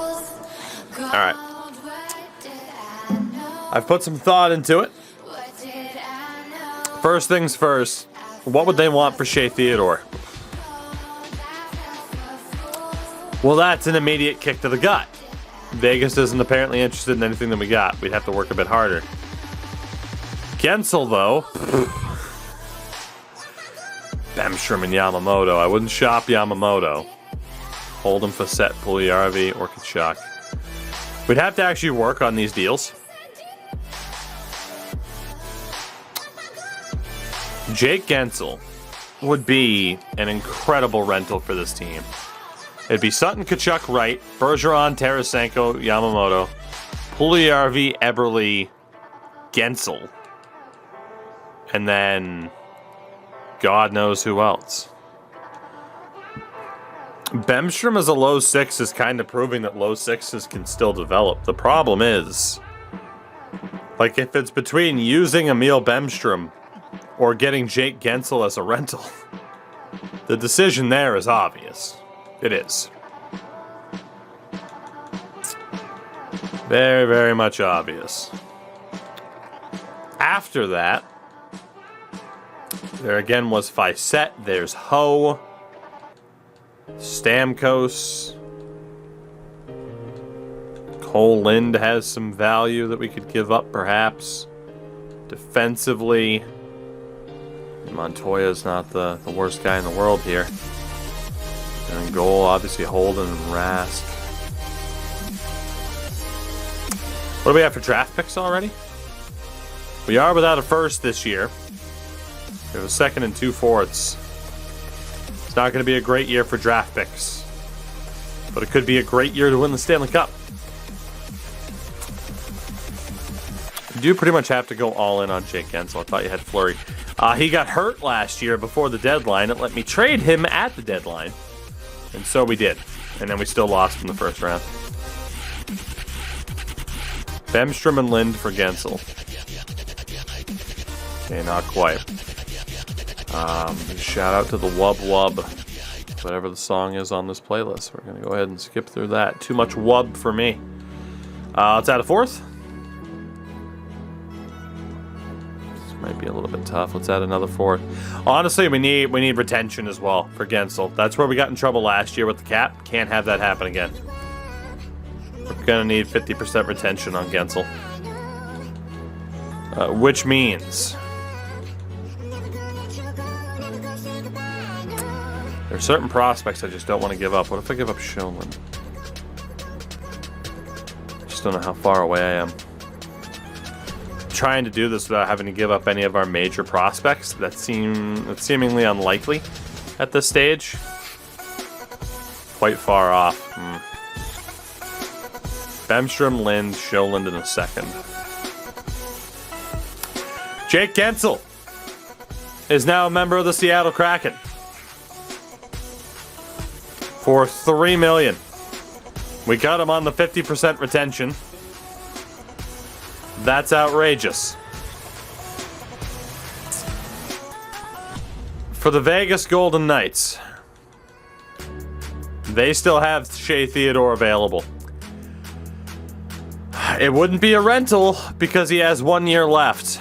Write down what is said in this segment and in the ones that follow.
Alright. I've put some thought into it. First things first, what would they want for Shea Theodore? Well, that's an immediate kick to the gut. Vegas isn't apparently interested in anything that we got. We'd have to work a bit harder. Guentzel, though. Bemstrom and Yamamoto. I wouldn't shop Yamamoto. Hold him for set, Puljujärvi, or Tkachuk. We'd have to actually work on these deals. Jake Guentzel would be an incredible rental for this team. It'd be Sutton, Tkachuk, right, Bergeron, Tarasenko, Yamamoto, Puljujärvi, Eberle, Guentzel, and then God knows who else. Bemstrom as a low six is kind of proving that low sixes can still develop. The problem is, like, if it's between using Emil Bemstrom or getting Jake Guentzel as a rental, the decision there is obvious. It is. Very, very much obvious. After that, there again was Fisette. There's Ho. Stamkos. Cole Lind has some value that we could give up, perhaps. Defensively, Montoya's not the worst guy in the world here. And in goal, obviously Holden and Rask. What do we have for draft picks already? We are without a first this year. We have a second and 2 fourths. It's not going to be a great year for draft picks, but it could be a great year to win the Stanley Cup. You do pretty much have to go all in on Jake Guentzel. I thought you had Fleury. He got hurt last year before the deadline. It let me trade him at the deadline, and so we did. And then we still lost in the first round. Bemstrom and Lind for Guentzel. Okay, not quite. Shout out to the Wub Wub, whatever the song is on this playlist. We're going to go ahead and skip through that. Too much Wub for me. Let's add a fourth. This might be a little bit tough. Let's add another fourth. Honestly, we need retention as well for Guentzel. That's where we got in trouble last year with the cap. Can't have that happen again. We're going to need 50% retention on Guentzel. Which means there are certain prospects I just don't want to give up. What if I give up Showman? Just don't know how far away I am. Trying to do this without having to give up any of our major prospects. That's seemingly unlikely at this stage. Quite far off. Bemstrom, Lind, Sjölund in a second. Jake Guentzel is now a member of the Seattle Kraken for $3 million. We got him on the 50% retention. That's outrageous. For the Vegas Golden Knights, they still have Shea Theodore available. It wouldn't be a rental because he has 1 year left.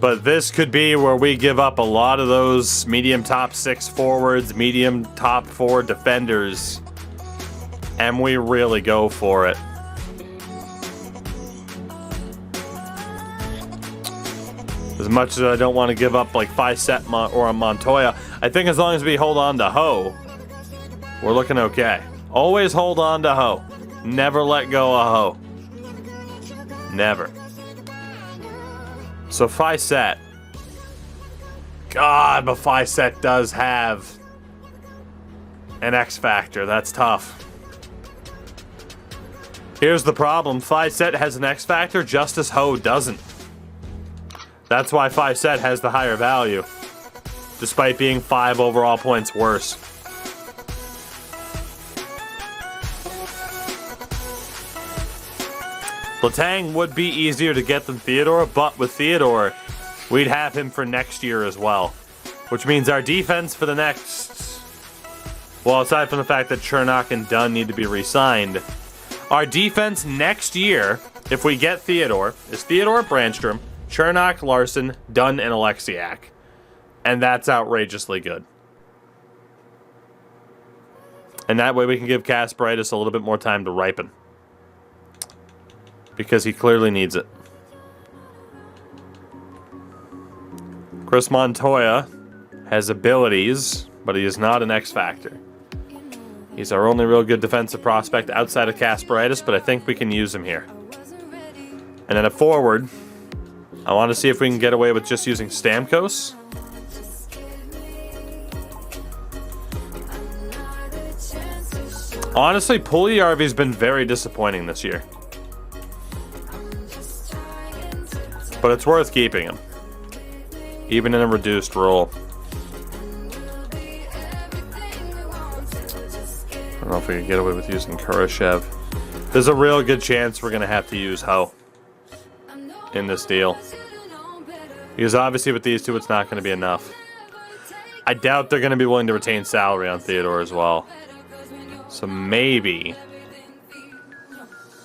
But this could be where we give up a lot of those medium top 6 forwards, medium top 4 defenders, and we really go for it. As much as I don't want to give up like Fisette or a Montoya, I think as long as we hold on to Ho, we're looking okay. Always hold on to Ho. Never let go of Ho. Never. So Fisette. God, but Fisette does have an X factor. That's tough. Here's the problem. Fisette has an X factor just as Ho doesn't. That's why Fisette has the higher value, despite being 5 overall points worse. Letang would be easier to get than Theodore, but with Theodore, we'd have him for next year as well. Which means our defense for the next Well, aside from the fact that Chernak and Dunn need to be re-signed, our defense next year, if we get Theodore, is Theodore, Brandstrom, Chernak, Larson, Dunn, and Alexiak. And that's outrageously good. And that way we can give Kasparaitis a little bit more time to ripen. Because he clearly needs it. Chris Montoya has abilities, but he is not an X factor. He's our only real good defensive prospect outside of Kasparaitis, but I think we can use him here. And then at forward, I want to see if we can get away with just using Stamkos. Honestly, Puljujarvi's been very disappointing this year. But it's worth keeping him. Even in a reduced role. I don't know if we can get away with using Kurashev. There's a real good chance we're going to have to use Ho in this deal. Because obviously with these two, it's not going to be enough. I doubt they're going to be willing to retain salary on Theodore as well. So maybe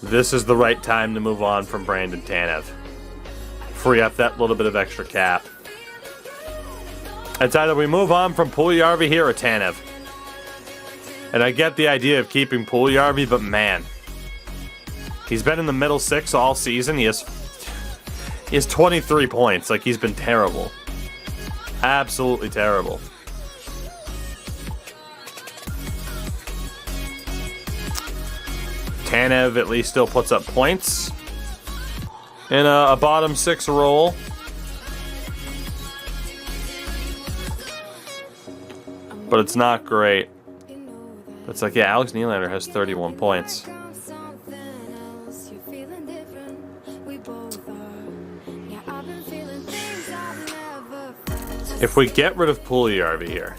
this is the right time to move on from Brandon Tanev. Free up that little bit of extra cap. It's either we move on from Puljujarvi here or Tanev. And I get the idea of keeping Puljujarvi, but man, he's been in the middle six all season. He has 23 points. Like, he's been terrible. Absolutely terrible. Tanev at least still puts up points in a bottom six role. But it's not great. It's like, yeah, Alex Nylander has 31 points. If we get rid of Puljujarvi here,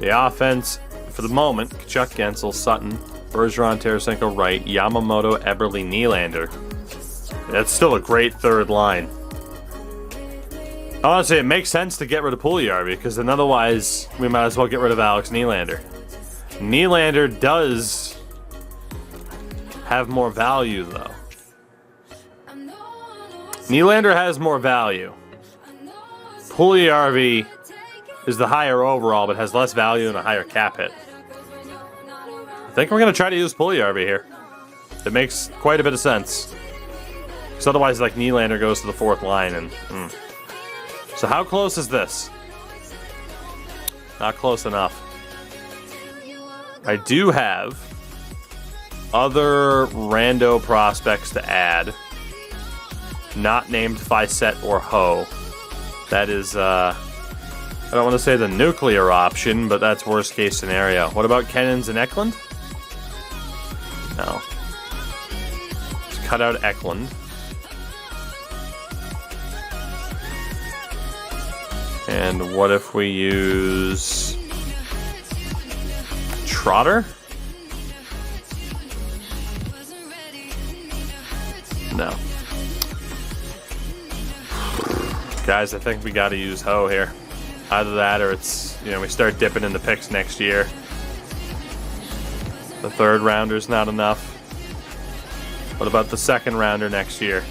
the offense, for the moment, Chuck Guentzel, Sutton, Bergeron, Tarasenko, Wright, Yamamoto, Eberle, Nylander. That's still a great third line. Honestly, it makes sense to get rid of Puljujarvi, because then otherwise we might as well get rid of Alex Nylander. Nylander does have more value, though. Nylander has more value. Puljujarvi is the higher overall, but has less value and a higher cap hit. I think we're going to try to use Puljujarvi here. It makes quite a bit of sense. Because otherwise, like, Nylander goes to the fourth line. And So how close is this? Not close enough. I do have other rando prospects to add. Not named Fiset or Ho. That is, I don't want to say the nuclear option, but that's worst case scenario. What about Kennins and Eklund? No. Let's cut out Eklund. And what if we use Trotter? No. Guys, I think we got to use Ho here. Either that or it's, we start dipping in the picks next year. The third rounder's not enough. What about the second rounder next year?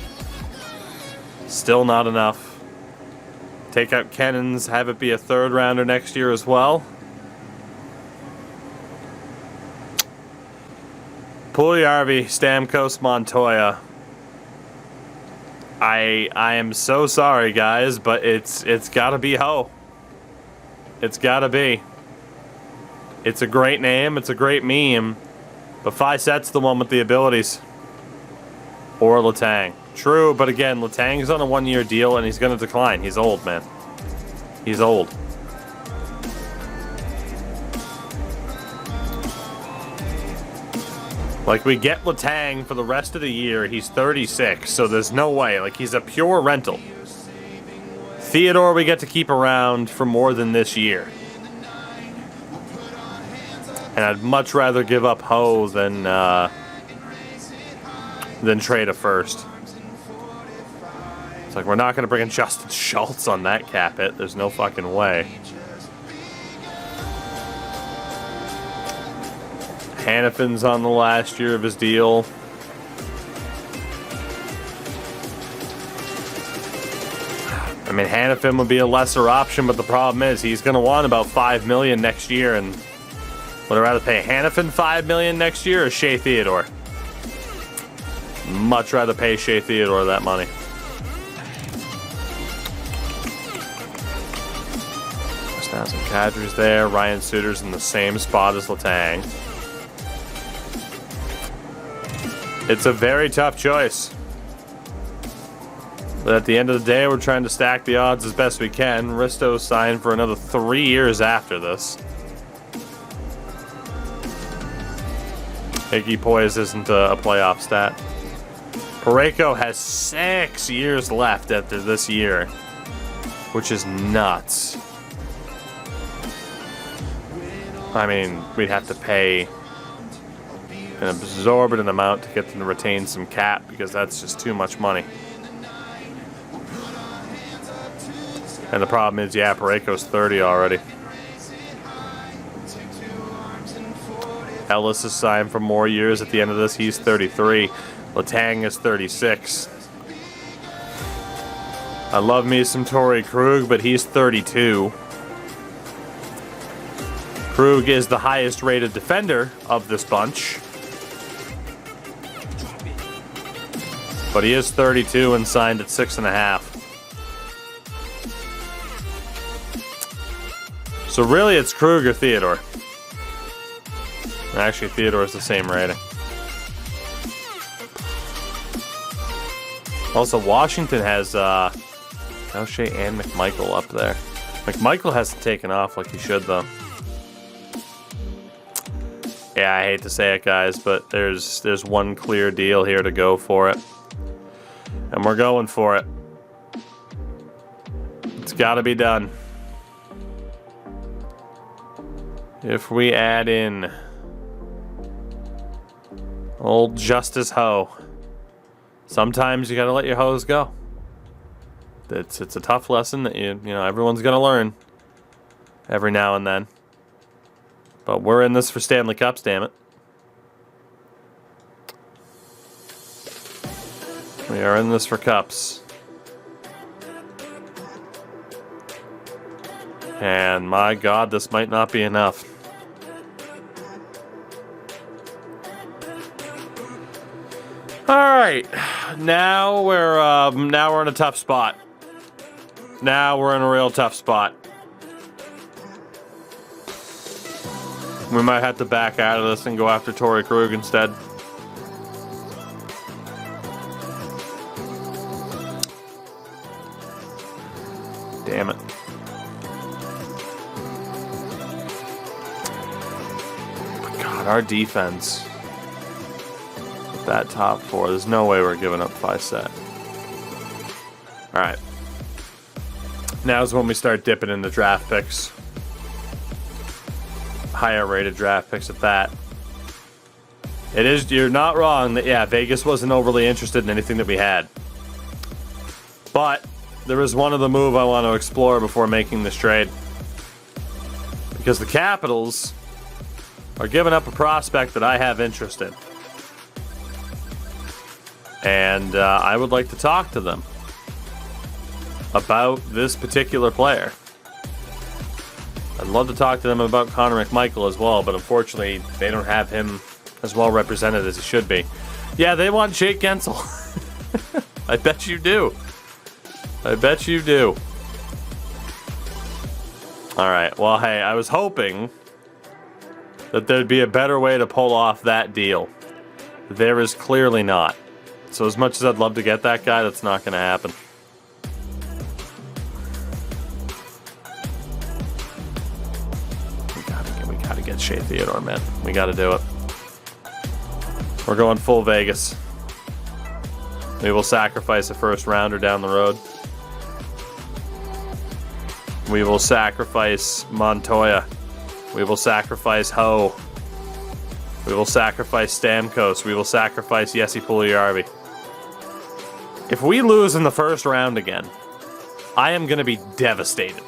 Still not enough. Take out Kennins, have it be a third rounder next year as well. Puljujarvi, Stamkos, Montoya. I am so sorry, guys, but it's gotta be Ho. It's gotta be. It's a great name, it's a great meme, but Fiset's the one with the abilities. Or Letang. True, but again, Letang's on a one-year deal and he's gonna decline. He's old, man. He's old. Like, we get Letang for the rest of the year. He's 36, so there's no way. Like, he's a pure rental. Theodore we get to keep around for more than this year. And I'd much rather give up Ho than trade a first. It's like, we're not going to bring in Justin Schultz on that cap hit. There's no fucking way. Hannafin's on the last year of his deal. I mean, Hannafin would be a lesser option, but the problem is he's going to want about $5 million next year, and would I rather pay Hannafin $5 million next year or Shea Theodore? Much rather pay Shea Theodore that money. Now some Kadri's there. Ryan Suter's in the same spot as Letang. It's a very tough choice. But at the end of the day, we're trying to stack the odds as best we can. Risto signed for another 3 years after this. Iggy Poise isn't a playoff stat. Parayko has 6 years left after this year, which is nuts. I mean, we'd have to pay an exorbitant amount to get them to retain some cap because that's just too much money. And the problem is, yeah, Parayko's 30 already. Ellis is signed for more years at the end of this. He's 33. Letang is 36. I love me some Torrey Krug, but he's 32. Krug is the highest rated defender of this bunch. But he is 32 and signed at 6.5. So really it's Krug or Theodore. Actually, Theodore is the same rating. Also, Washington has Shea and McMichael up there. McMichael hasn't taken off like he should, though. Yeah, I hate to say it, guys, but there's one clear deal here to go for it. And we're going for it. It's got to be done. If we add in old Justice Ho, sometimes you got to let your hoes go. It's a tough lesson that you know everyone's gonna learn every now and then. But we're in this for Stanley Cups, damn it. We are in this for cups. And my God, this might not be enough. All right, now we're in a tough spot. Now we're in a real tough spot. We might have to back out of this and go after Torrey Krug instead. Damn it. God, our defense. That top four. There's no way we're giving up 5 set. Alright. Now's when we start dipping into draft picks. Higher rated draft picks at that. It is, you're not wrong that, yeah, Vegas wasn't overly interested in anything that we had. But there is one other move I want to explore before making this trade. Because the Capitals are giving up a prospect that I have interest in. And I would like to talk to them about this particular player. I'd love to talk to them about Connor McMichael as well, but unfortunately, they don't have him as well represented as he should be. Yeah, they want Jake Guentzel. I bet you do. I bet you do. All right, well, hey, I was hoping that there'd be a better way to pull off that deal. There is clearly not. So as much as I'd love to get that guy, that's not going to happen. We gotta get Shea Theodore, man. We gotta do it. We're going full Vegas. We will sacrifice a first rounder down the road. We will sacrifice Montoya. We will sacrifice Ho. We will sacrifice Stamkos. We will sacrifice Jesse Puljujarvi. If we lose in the first round again, I am going to be devastated.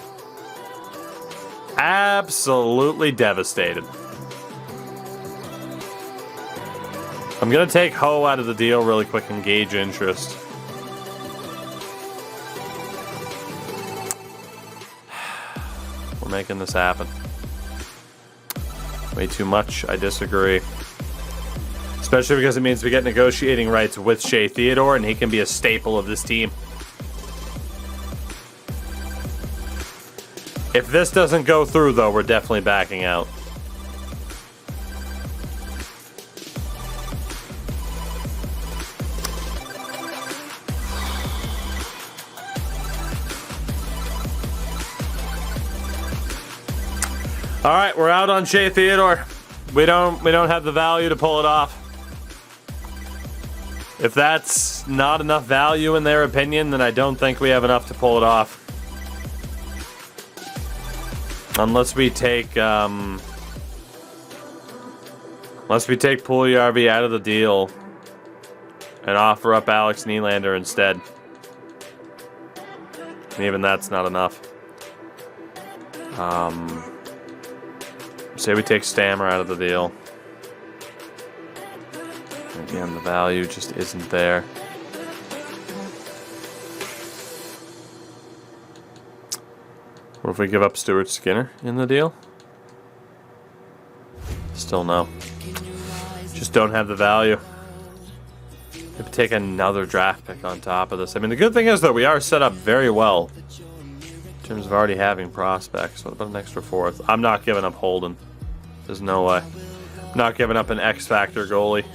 Absolutely devastated. I'm going to take Ho out of the deal really quick and gauge interest. We're making this happen. Way too much. I disagree. Especially because it means we get negotiating rights with Shea Theodore, and he can be a staple of this team. If this doesn't go through, though, we're definitely backing out. All right, we're out on Shea Theodore. We don't have the value to pull it off. If that's not enough value in their opinion, then I don't think we have enough to pull it off. Unless we take Puljujärvi out of the deal and offer up Alex Nylander instead. And even that's not enough. Say we take Stammer out of the deal. Again, the value just isn't there. What if we give up Stuart Skinner in the deal? Still no. Just don't have the value. Maybe take another draft pick on top of this. I mean, the good thing is, though, we are set up very well in terms of already having prospects. What about an extra fourth? I'm not giving up Holden. There's no way. I'm not giving up an X-Factor goalie.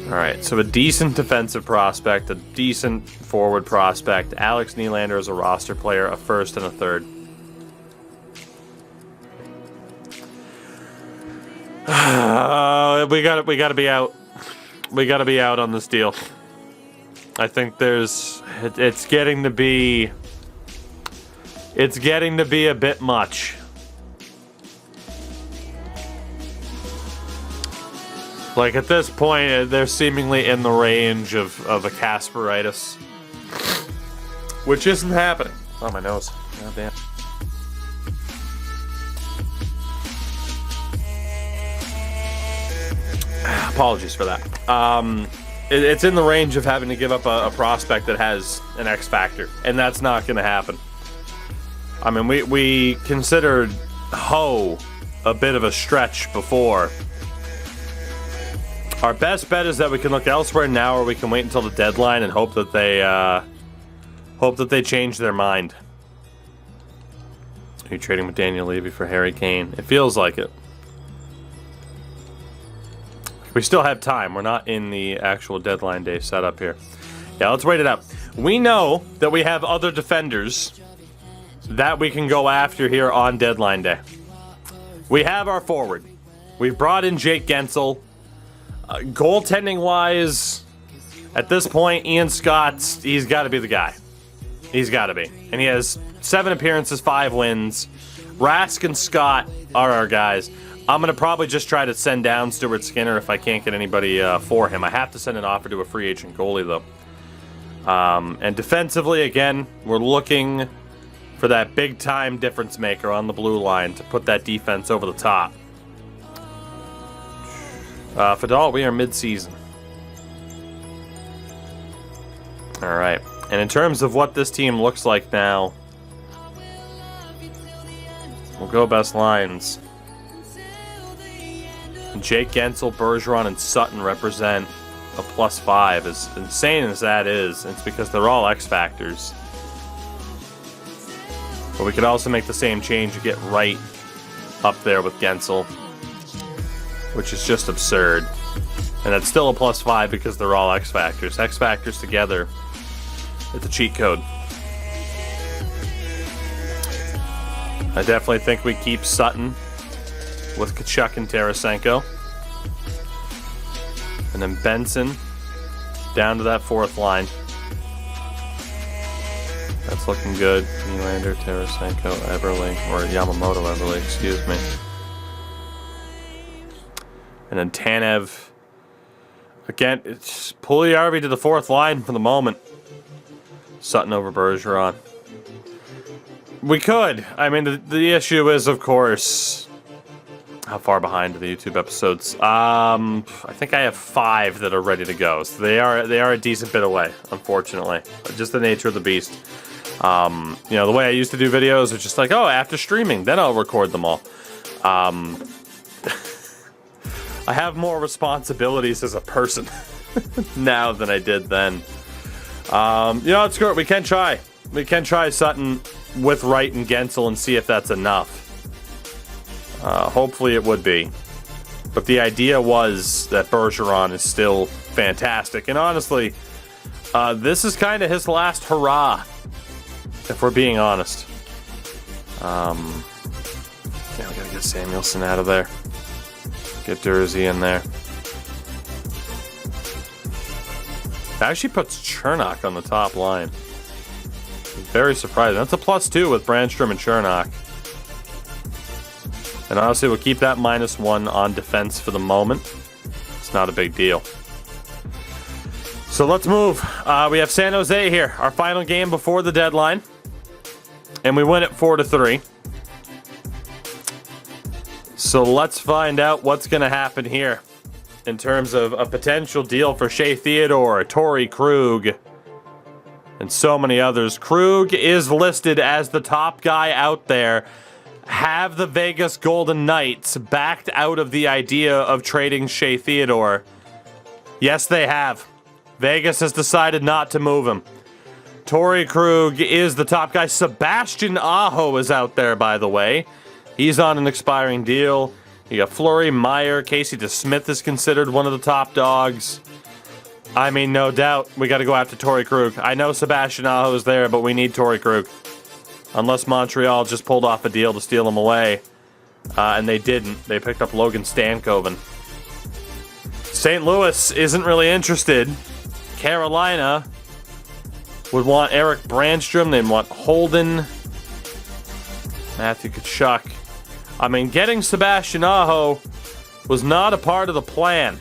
Alright, so a decent defensive prospect, a decent forward prospect. Alex Nylander is a roster player, a first and a third. We gotta be out. We gotta be out on this deal. I think it's getting to be a bit much. Like, at this point, they're seemingly in the range of a Kasperitis. Which isn't happening. Oh, my nose. God damn. Apologies for that. It's in the range of having to give up a prospect that has an X factor, and that's not going to happen. I mean, we considered Ho a bit of a stretch before. Our best bet is that we can look elsewhere now, or we can wait until the deadline and hope that they change their mind. Are you trading with Daniel Levy for Harry Kane? It feels like it. We still have time. We're not in the actual deadline day setup here. Yeah, let's wait it out. We know that we have other defenders that we can go after here on deadline day. We have our forward. We've brought in Jake Guentzel. Goaltending-wise, at this point, Ian Scott's, he's got to be the guy. He's got to be. And he has 7 appearances, 5 wins. Rask and Scott are our guys. I'm going to probably just try to send down Stuart Skinner if I can't get anybody for him. I have to send an offer to a free agent goalie, though. And defensively, again, we're looking for that big-time difference maker on the blue line to put that defense over the top. Fadal, we are mid-season. All right. And in terms of what this team looks like now, we'll go best lines. Jake Guentzel, Bergeron, and Sutton represent a +5. As insane as that is, it's because they're all X factors. But we could also make the same change and get right up there with Guentzel, which is just absurd. And that's still a +5 because they're all X factors. X factors together, it's a cheat code. I definitely think we keep Sutton with Tkachuk and Tarasenko. And then Benson down to that 4th line. That's looking good. Nylander, Tarasenko, Everly, or Yamamoto Everly, excuse me. And then Tanev. Again, it's Puljujärvi to the 4th line for the moment. Sutton over Bergeron. We could. I mean, the issue is, of course, How far behind are the YouTube episodes? I think I have 5 that are ready to go. So they are a decent bit away, unfortunately. Just the nature of the beast. You know, the way I used to do videos was just like, oh, after streaming, then I'll record them all. I have more responsibilities as a person now than I did then. You know, it's good. We can try. We can try Sutton with Wright and Guentzel and see if that's enough. Hopefully it would be. But the idea was that Bergeron is still fantastic. And honestly, this is kind of his last hurrah, if we're being honest. Yeah, we gotta get Samuelson out of there. Get Dursey in there. Actually puts Chernak on the top line. Very surprising. That's a +2 with Brandstrom and Chernak. And honestly, we'll keep that -1 on defense for the moment. It's not a big deal. So let's move. We have San Jose here. Our final game before the deadline. And we win it 4-3. So let's find out what's going to happen here in terms of a potential deal for Shea Theodore, Torrey Krug, and so many others. Krug is listed as the top guy out there. Have the Vegas Golden Knights backed out of the idea of trading Shea Theodore? Yes, they have. Vegas has decided not to move him. Torrey Krug is the top guy. Sebastian Aho is out there, by the way. He's on an expiring deal. You got Fleury, Meyer, Casey DeSmith is considered one of the top dogs. I mean, no doubt, we got to go after Torrey Krug. I know Sebastian Aho is there, but we need Torrey Krug. Unless Montreal just pulled off a deal to steal him away. And they didn't. They picked up Logan Stankoven. St. Louis isn't really interested. Carolina would want Eric Brandstrom. They'd want Holden. Matthew Tkachuk. I mean, getting Sebastian Aho was not a part of the plan.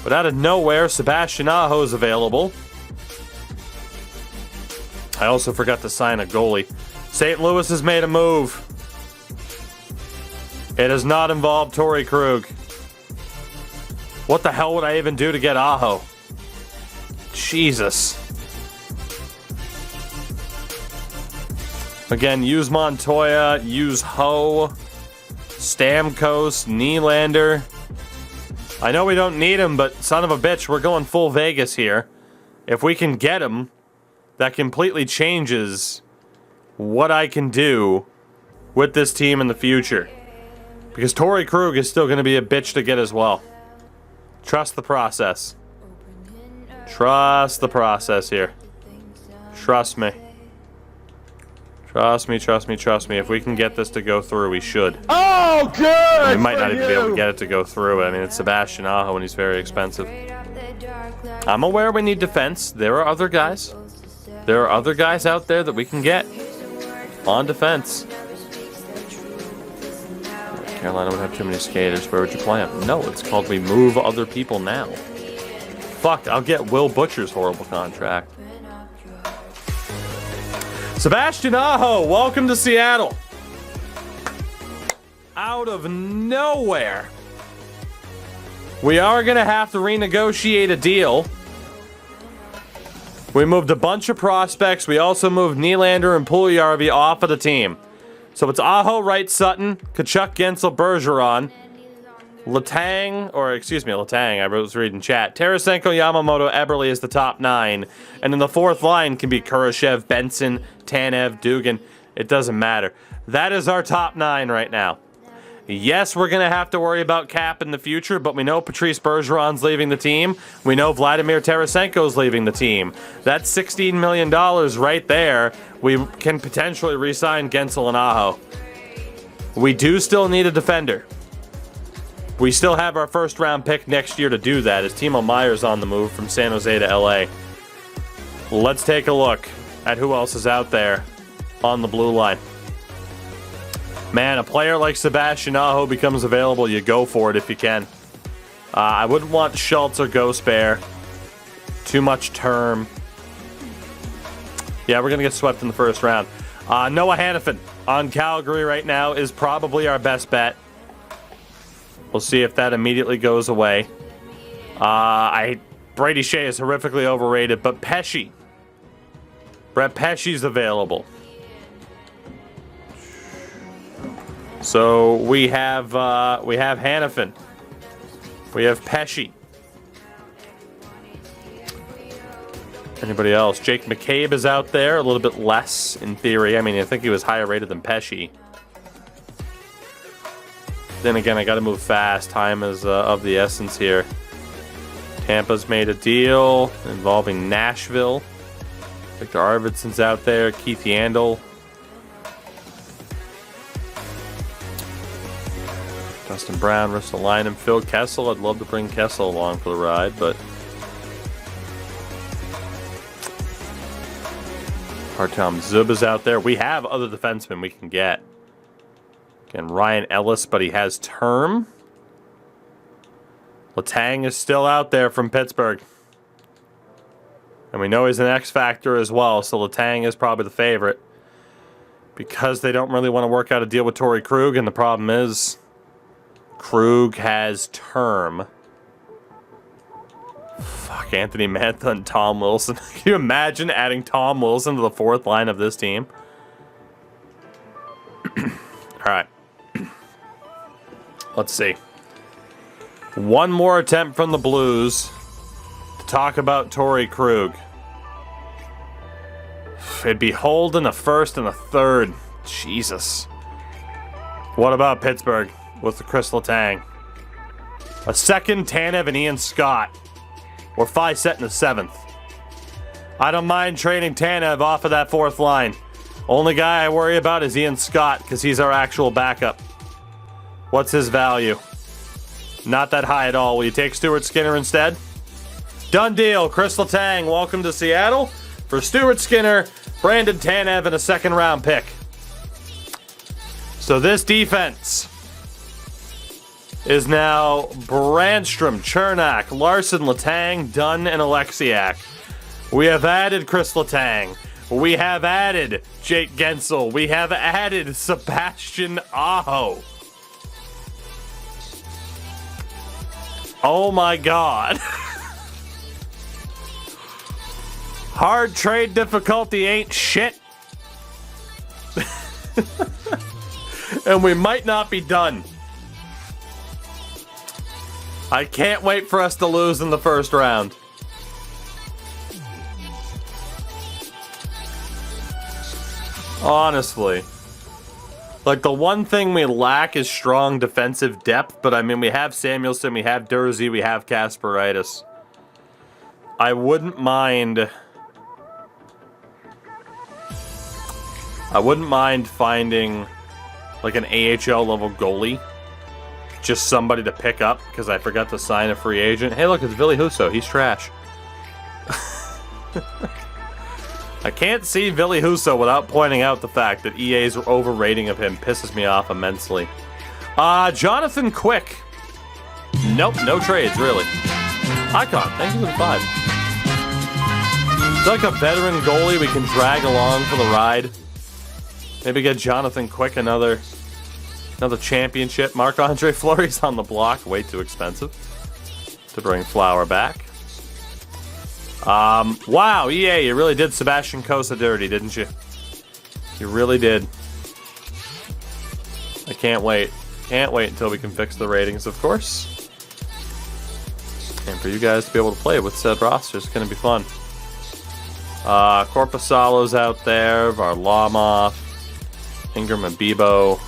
But out of nowhere, Sebastian Aho is available. I also forgot to sign a goalie. St. Louis has made a move. It has not involved Torrey Krug. What the hell would I even do to get Aho? Jesus. Again, use Montoya, use Ho, Stamkos, Nylander. I know we don't need him, but son of a bitch, we're going full Vegas here. If we can get him, that completely changes what I can do with this team in the future. Because Torrey Krug is still going to be a bitch to get as well. Trust the process. Trust the process here. Trust me. Trust me, trust me, trust me. If we can get this to go through, we should. Oh, good! We might not even be able to get it to go through. I mean, it's Sebastian Aho and he's very expensive. I'm aware we need defense. There are other guys. There are other guys out there that we can get on defense. Carolina would have too many skaters. Where would you play them? No, it's called we move other people now. Fuck, I'll get Will Butcher's horrible contract. Sebastian Aho, welcome to Seattle. Out of nowhere. We are going to have to renegotiate a deal. We moved a bunch of prospects. We also moved Nylander and Puljujarvi off of the team. So it's Aho, Wright, Sutton, Tkachuk, Guentzel, Bergeron, Letang, I was reading chat. Tarasenko, Yamamoto, Eberle is the top 9. And then the fourth line can be Kurashev, Benson, Tanev, Dugan. It doesn't matter. That is our top 9 right now. Yes, we're going to have to worry about cap in the future, but we know Patrice Bergeron's leaving the team. We know Vladimir Tarasenko's leaving the team. That's $16 million right there. We can potentially re-sign Guentzel and Aho. We do still need a defender. We still have our first-round pick next year to do that, as Timo Meier's on the move from San Jose to LA. Let's take a look at who else is out there on the blue line. Man, a player like Sebastian Aho becomes available, you go for it if you can. I wouldn't want Schultz or Ghost Bear. Too much term. Yeah, we're going to get swept in the first round. Noah Hannafin on Calgary right now is probably our best bet. We'll see if that immediately goes away. Brady Shea is horrifically overrated, but Pesci. Brett Pesci's available. So we have Hannafin. We have Pesci. Anybody else? Jake McCabe is out there, a little bit less in theory. I mean, I think he was higher rated than Pesci. Then again, I got to move fast. Time is of the essence here. Tampa's made a deal involving Nashville. Victor Arvidsson's out there. Keith Yandel. Dustin Brown, Ristolainen, Phil Kessel. I'd love to bring Kessel along for the ride, but Artem Zub is out there. We have other defensemen we can get. Again, Ryan Ellis, but he has term. Letang is still out there from Pittsburgh. And we know he's an X factor as well, so Letang is probably the favorite. Because they don't really want to work out a deal with Torrey Krug, and the problem is Krug has term. Fuck, Anthony Mantha and Tom Wilson. Can you imagine adding Tom Wilson to the fourth line of this team? Alright. Let's see. One more attempt from the Blues to talk about Torrey Krug. It'd be holding a first and a third. Jesus. What about Pittsburgh with the Kris Letang? A second, Tanev and Ian Scott. Or 5 set in the 7th. I don't mind trading Tanev off of that fourth line. Only guy I worry about is Ian Scott because he's our actual backup. What's his value? Not that high at all. Will you take Stuart Skinner instead? Done deal. Kris Letang, welcome to Seattle for Stuart Skinner, Brandon Tanev, and a second round pick. So this defense is now Brandstrom, Chernak, Larson, Letang, Dunn, and Alexiak. We have added Kris Letang. We have added Jake Guentzel. We have added Sebastian Aho. Oh my God. Hard trade difficulty ain't shit. And we might not be done. I can't wait for us to lose in the first round. Honestly. Like, the one thing we lack is strong defensive depth, but I mean, we have Samuelson, we have Dursey, we have Kasparaitis. I wouldn't mind finding like an AHL level goalie. Just somebody to pick up, because I forgot to sign a free agent. Hey, look, it's Ville Husso. He's trash. I can't see Ville Husso without pointing out the fact that EA's overrating of him pisses me off immensely. Jonathan Quick. Nope, no trades, really. Icon, thank you for the 5. It's like a veteran goalie we can drag along for the ride. Maybe get Jonathan Quick another championship. Marc-Andre Fleury's on the block. Way too expensive to bring Flower back. Wow, EA, you really did Sebastian Cosa dirty, didn't you? You really did. I can't wait. Can't wait until we can fix the ratings, of course. And for you guys to be able to play with said roster is going to be fun. Korpisalo's out there. Varlamov. Ingram and Bebo.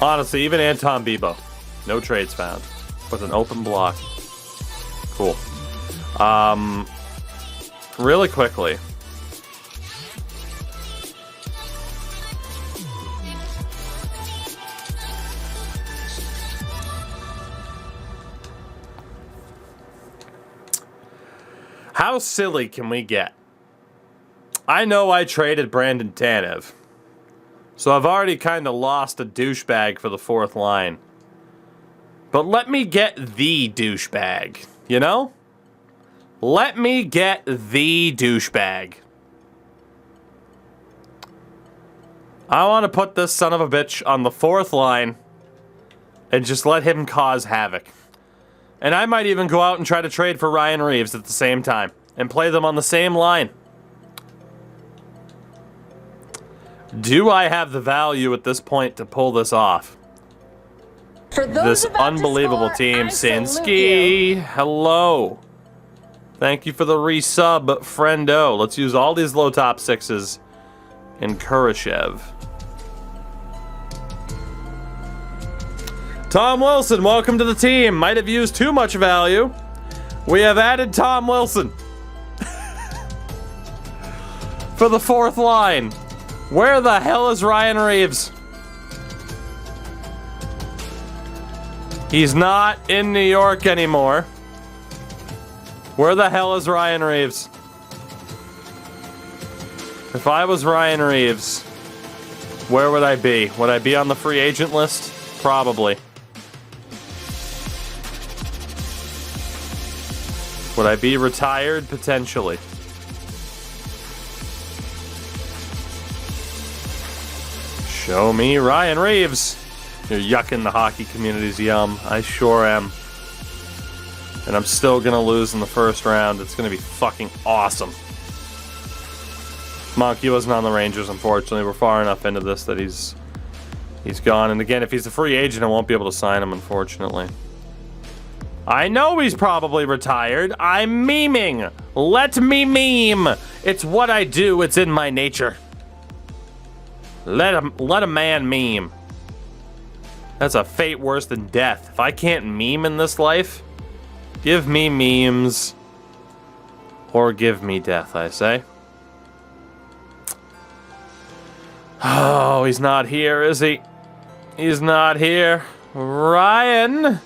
Honestly, even Anton Bebo. No trades found. With an open block. Cool. Really quickly. How silly can we get? I know I traded Brandon Tanev. So I've already kind of lost a douchebag for the fourth line. But let me get the douchebag, you know? Let me get the douchebag. I want to put this son of a bitch on the fourth line and just let him cause havoc. And I might even go out and try to trade for Ryan Reaves at the same time and play them on the same line. Do I have the value at this point to pull this off? For those this about unbelievable to score, team, I salute Sansky. you. Hello. Thank you for the resub, friendo. Let's use all these low top sixes in Kurashev. Tom Wilson, welcome to the team. Might have used too much value. We have added Tom Wilson for the fourth line. Where the hell is Ryan Reaves? He's not in New York anymore. Where the hell is Ryan Reaves? If I was Ryan Reaves, where would I be? Would I be on the free agent list? Probably. Would I be retired? Potentially. Show me Ryan Reaves. You're yucking the hockey community's yum. I sure am. And I'm still gonna lose in the first round. It's gonna be fucking awesome. Monkey wasn't on the Rangers, unfortunately. We're far enough into this that he's gone. And again, if he's a free agent, I won't be able to sign him, unfortunately. I know he's probably retired. I'm memeing. Let me meme. It's what I do. It's in my nature. Let a man meme. That's a fate worse than death. If I can't meme in this life, give me memes or give me death, I say. Oh, he's not here, is he? He's not here. Ryan!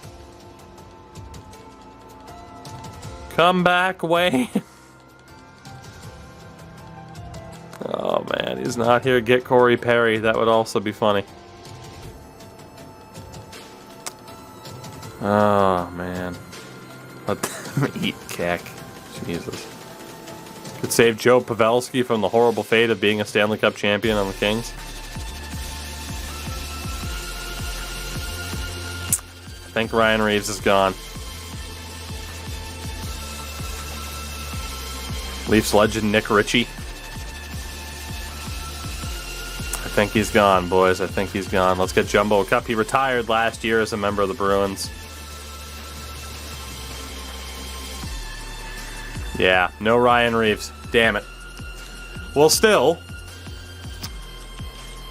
Come back, Wayne. Oh, man, he's not here. Get Corey Perry. That would also be funny. Oh, man. Let them eat cack. Jesus. Could save Joe Pavelski from the horrible fate of being a Stanley Cup champion on the Kings. I think Ryan Reaves is gone. Leafs legend Nick Ritchie. I think he's gone, boys. I think he's gone. Let's get Jumbo Cup. He retired last year as a member of the Bruins. Yeah, no Ryan Reaves. Damn it. Well, still.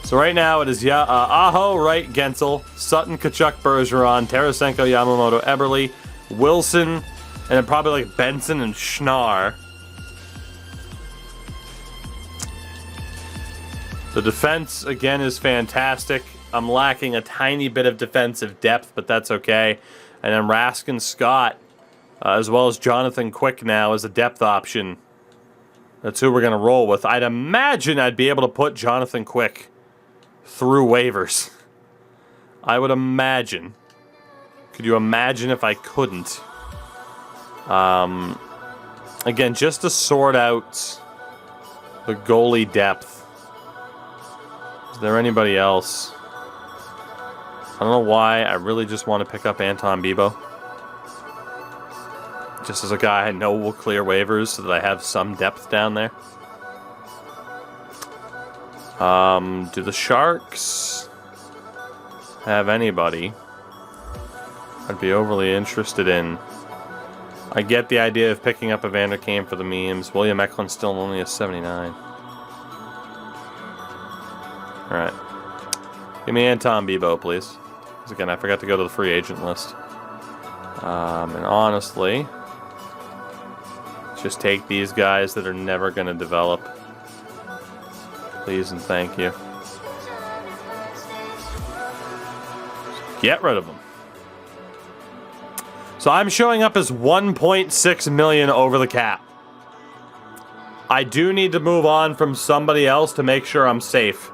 So right now it is Aho, Wright, Guentzel, Sutton, Kachuk, Bergeron, Tarasenko, Yamamoto, Eberle, Wilson, and then probably like Benson and Schnarr. The defense, again, is fantastic. I'm lacking a tiny bit of defensive depth, but that's okay. And then Raskin Scott, as well as Jonathan Quick now as a depth option. That's who we're going to roll with. I'd imagine I'd be able to put Jonathan Quick through waivers. I would imagine. Could you imagine if I couldn't? Again, just to sort out the goalie depth. Is there anybody else? I don't know why. I really just want to pick up Anton Bibeau. Just as a guy I know will clear waivers so that I have some depth down there. Do the Sharks have anybody I'd be overly interested in? I get the idea of picking up Evander Kane for the memes. William Eklund's still only a 79. Alright. Give me Anton Bibeau, please. Because again, I forgot to go to the free agent list. And honestly, just take these guys that are never going to develop. Please and thank you. Get rid of them. So I'm showing up as 1.6 million over the cap. I do need to move on from somebody else to make sure I'm safe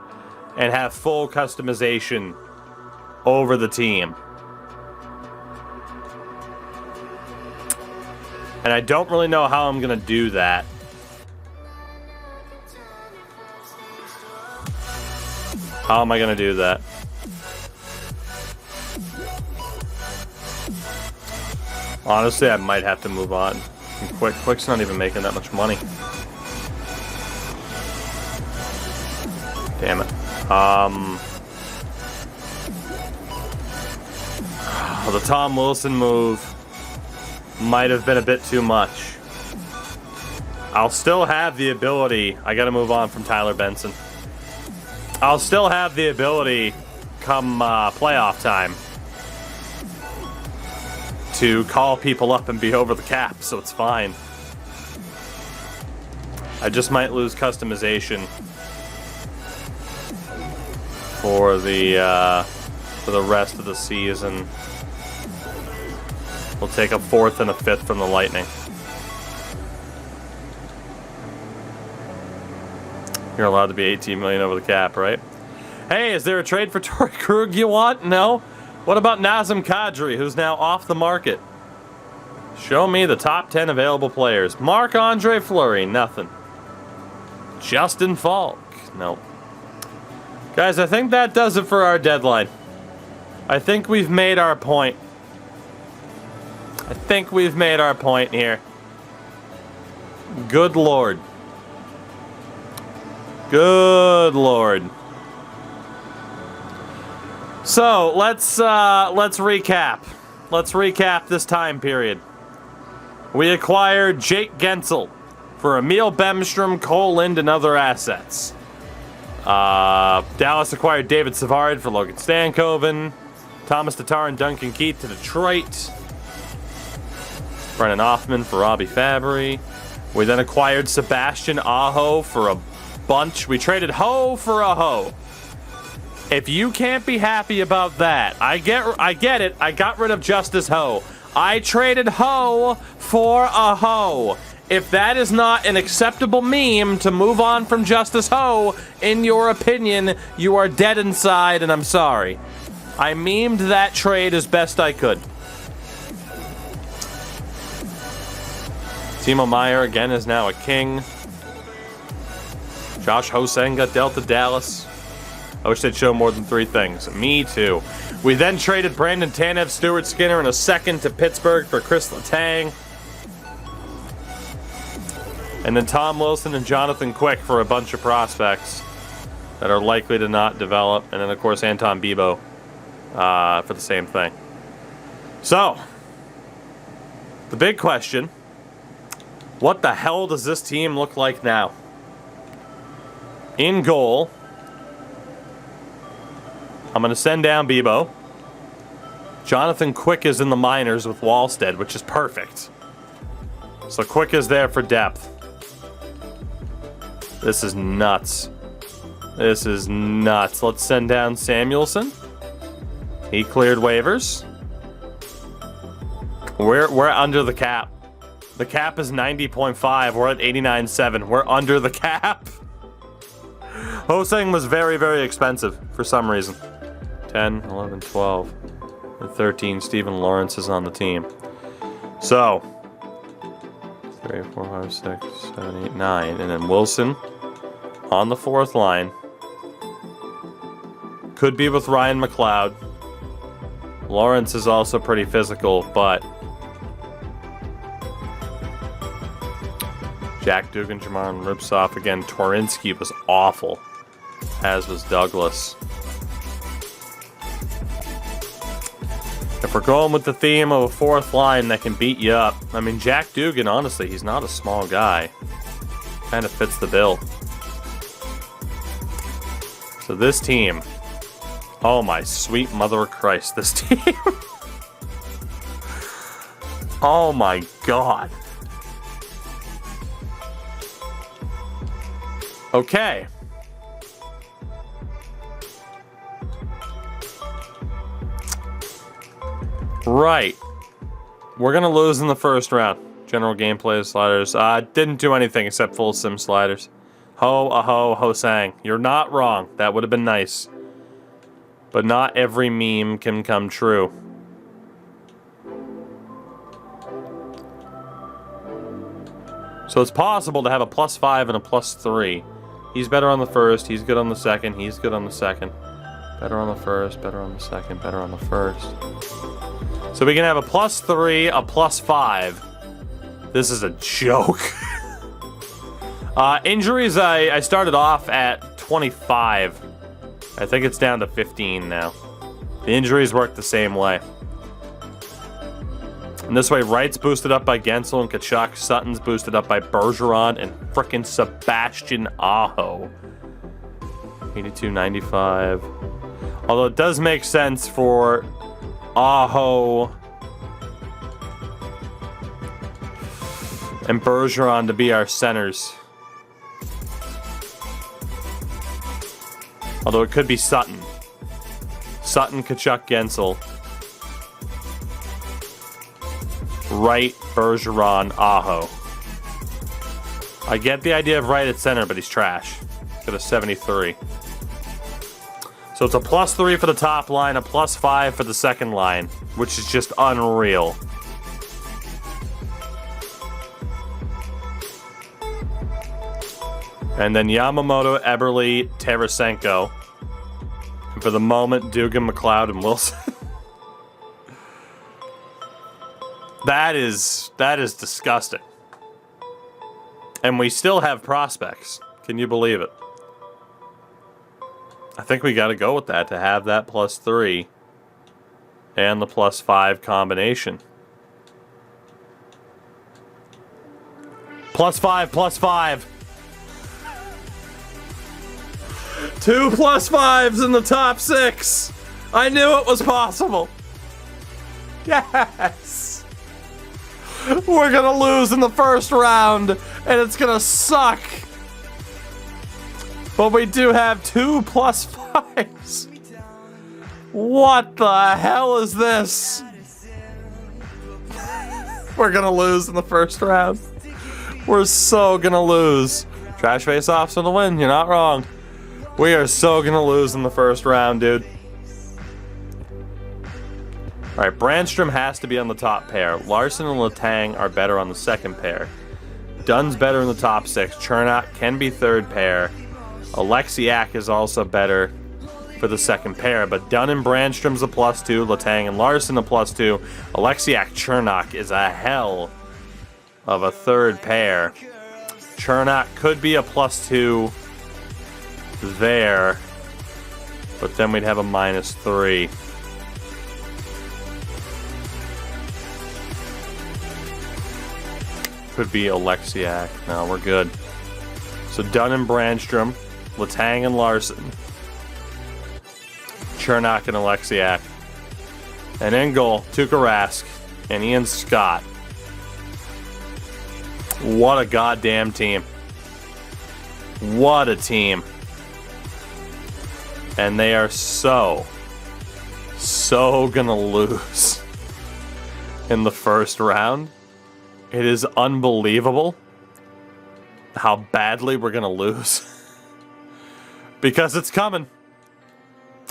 and have full customization over the team. And I don't really know how I'm going to do that. How am I going to do that? Honestly, I might have to move on. Quick's not even making that much money. Damn it. The Tom Wilson move might have been a bit too much. I'll still have the ability. I got to move on from Tyler Benson. I'll still have the ability come playoff time to call people up and be over the cap, so it's fine. I just might lose customization for the rest of the season. We'll take a 4th and a 5th from the Lightning. You're allowed to be 18 million over the cap, right? Hey, is there a trade for Torrey Krug you want? No. What about Nazem Kadri, who's now off the market? Show me the top 10 available players. Marc-Andre Fleury, nothing. Justin Falk, nope. Guys, I think that does it for our deadline. I think we've made our point. I think we've made our point here. Good Lord. Good Lord. So let's recap. Let's recap this time period. We acquired Jake Guentzel for Emil Bemstrom, Cole Lind, and other assets. Dallas acquired David Savard for Logan Stankoven, Thomas Tatar and Duncan Keith to Detroit, Brennan Hoffman for Robbie Fabry. We then acquired Sebastian Aho for a bunch. We traded Ho for a Ho. If you can't be happy about that, I get it. I got rid of Justice Ho. I traded Ho for a Ho. If that is not an acceptable meme to move on from Justice Ho, in your opinion, you are dead inside, and I'm sorry. I memed that trade as best I could. Timo Meier again is now a King. Josh Hosang got dealt to Dallas. I wish they'd show more than 3 things. Me too. We then traded Brandon Tanev, Stuart Skinner, and a 2nd to Pittsburgh for Kris Letang. And then Tom Wilson and Jonathan Quick for a bunch of prospects that are likely to not develop. And then, of course, Anton Bibeau for the same thing. So, the big question, what the hell does this team look like now? In goal, I'm going to send down Bibeau. Jonathan Quick is in the minors with Wallstead, which is perfect. So Quick is there for depth. This is nuts. This is nuts. Let's send down Samuelson. He cleared waivers. We're under the cap. The cap is 90.5. We're at 89.7. We're under the cap. Hosang was very, very expensive for some reason. 10, 11, 12, and 13. Stephen Lawrence is on the team. So, 3, 4, 5, 6, 7, 8, 9. And then Wilson on the 4th line. Could be with Ryan McLeod. Lawrence is also pretty physical, but Jack Dugan, Jamar Ripsoff. Again, Torinsky was awful, as was Douglas. If we're going with the theme of a 4th line that can beat you up, I mean, Jack Dugan, honestly, he's not a small guy. Kind of fits the bill. So this team, oh my sweet mother of Christ, this team. Oh my God. Okay. Right. We're going to lose in the first round. General gameplay sliders. Didn't do anything except full sim sliders. Hosang. You're not wrong. That would have been nice. But not every meme can come true. So it's possible to have a +5 and a +3. He's better on the first. He's good on the second. He's good on the second. Better on the first, better on the second, better on the first. So we can have a +3, a +5. This is a joke. Injuries, I started off at 25. I think it's down to 15 now. The injuries work the same way. And this way, Wright's boosted up by Guentzel and Tkachuk. Sutton's boosted up by Bergeron and frickin' Sebastian Aho. 82-95. Although it does make sense for Aho and Bergeron to be our centers. Although it could be Sutton. Sutton, Tkachuk, Guentzel. Wright, Bergeron, Aho. I get the idea of Wright at center, but he's trash. Got a 73. So it's a +3 for the top line, a +5 for the second line, which is just unreal. And then Yamamoto, Eberle, Tarasenko. And for the moment, Dugan, McLeod, and Wilson. That is disgusting. And we still have prospects. Can you believe it? I think we got to go with that to have that +3 and the +5 combination. +5, +5. 2 +5s in the top 6. I knew it was possible. Yes. We're gonna lose in the first round, and it's gonna suck. But we do have 2 +5s. What the hell is this? We're gonna lose in the first round. We're so gonna lose. Trash face-offs for the win, you're not wrong. We are so gonna lose in the first round, dude. Alright, Brandstrom has to be on the top pair. Larson and Letang are better on the second pair. Dunn's better in the top 6. Chernak can be third pair. Alexiak is also better for the second pair, but Dunn and Brandstrom's a +2, Letang and Larson a +2. Alexiak Chernak is a hell of a third pair. Chernak could be a +2 there, but then we'd have a -3. Could be Alexiak. No, we're good. So Dunn and Brandstrom, Letang and Larson, Chernak and Alexiak, and in goal, Tuukka Rask and Ian Scott. What a goddamn team. What a team. And they are so gonna lose in the first round. It is unbelievable how badly we're gonna lose. Because it's coming.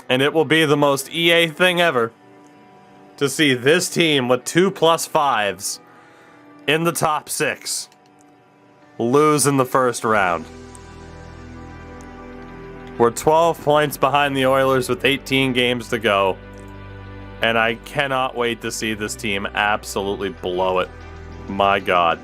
And it will be the most EA thing ever to see this team with 2 +5s in the top 6 lose in the first round. We're 12 points behind the Oilers with 18 games to go. And I cannot wait to see this team absolutely blow it. My God.